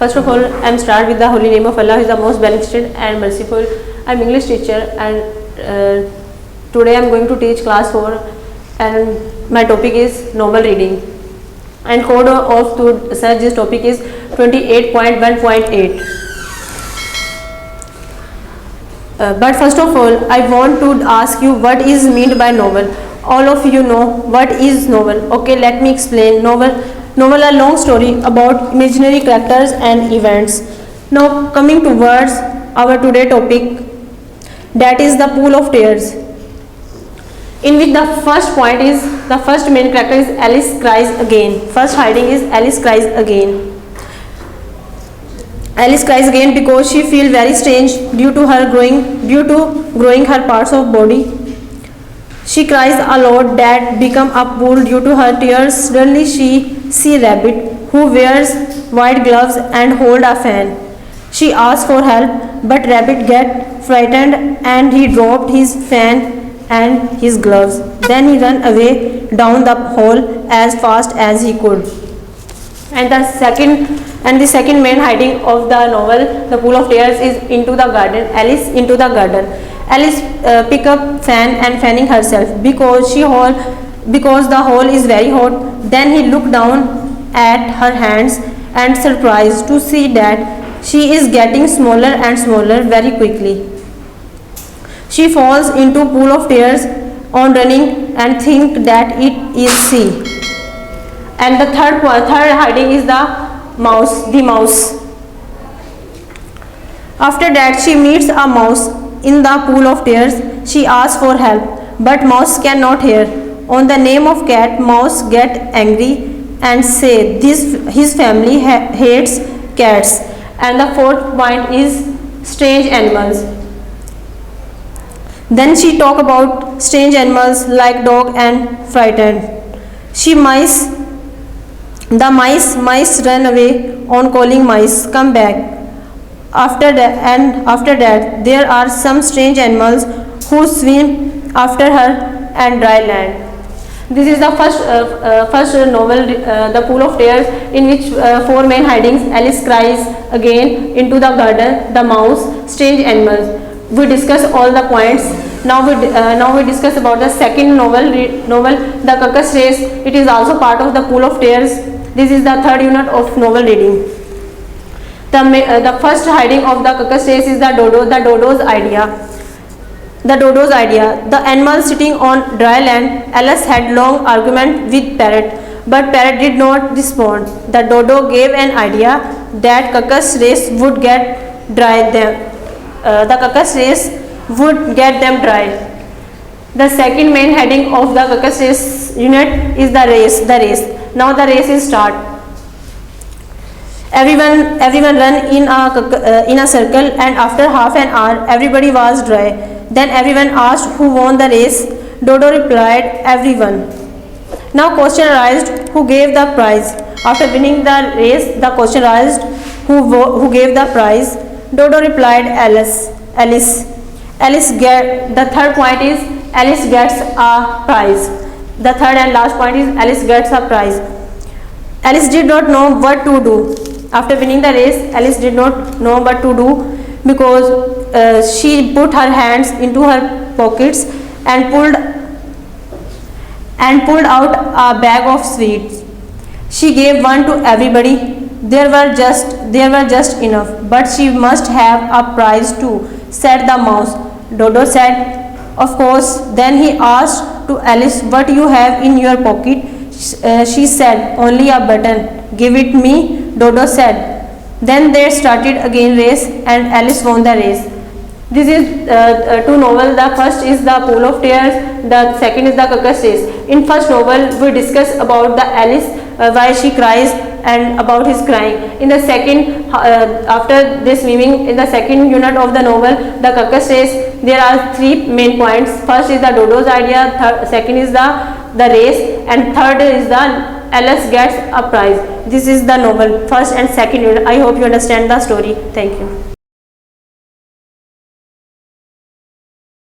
First of all, I'm start with the holy name of Allah, who is the most beneficent and merciful. I'm English teacher, and today I'm going to teach class 4, and my topic is novel reading. And code of to search this topic is 28.1.8. But first of all, I want to ask you what is meant by novel. All of you know what is novel. Okay, let me explain. Novel a long story about imaginary characters and events. Now coming towards our today topic, that is the Pool of Tears, in which the first point is the first main character is Alice cries again. First hiding is Alice cries again. Alice cries again because she feels very strange due to growing her parts of body. She cries a lot that become a pool due to her tears. Suddenly she sees Rabbit, who wears white gloves and hold a fan. She asks for help, but Rabbit gets frightened and he dropped his fan and his gloves. Then he ran away down the hall as fast as he could. And the second main hiding of the novel, The Pool of Tears, is into the garden. Alice into the garden. Alice pick up fan and fanning herself because the hall is very hot. Then he looked down at her hands and surprised to see that she is getting smaller and smaller very quickly. She falls into pool of tears on running and think that it is she. And the third hiding is the mouse. After that she meets a mouse in the pool of tears. She asks for help, but mouse cannot hear. On the name of cat, mouse get angry and say his family hates cats. And the fourth point is strange animals. Then she talk about strange animals like dog and frightened. The mice run away on calling mice come back. After that there are some strange animals who swim after her and dry land. This is the first novel, The Pool of Tears, in which four main hidings: Alice cries again, into the garden, the mouse, strange animals. We discuss all the points. Now we discuss about the second novel, The Caucus Race. It is also part of The Pool of Tears. This is the third unit of novel reading. The first hiding of the caucus race is the dodo's idea. The animal sitting on dry land. Alice had long argument with Parrot, but Parrot did not respond. The dodo gave an idea that caucus race would get dry them. The caucus race would get them dry. The second main heading of the caucus race unit is the race. Now the race is start. Everyone run in a circle, and after half an hour everybody was dry. Then everyone asked who won the race. Dodo replied, everyone. Now question arised, who gave the prize? After winning the race, the question arised, who gave the prize? Dodo replied, Alice. The third point is Alice gets a prize. The third and last point is Alice gets a prize. Alice did not know what to do. After winning the race, Alice did not know what to do because she put her hands into her pockets and pulled out a bag of sweets. She gave one to everybody. There were just enough, but she must have a prize too, said the mouse. Dodo said, of course. Then he asked to Alice, what you have in your pocket? She said, only a button. Give it me, Dodo said. Then they started again race, and Alice won the race. This is two novels. The first is The Pool of Tears. The second is The Caucus Race. In first novel, we discuss about the Alice, why she cries and about his crying. In the second, after this swimming, in the second unit of the novel, The Caucus Race, there are three main points. First is the dodo's idea. Second is the race, and third is the Alice gets a prize. This is the novel, first and second unit. I hope you understand the story. Thank you.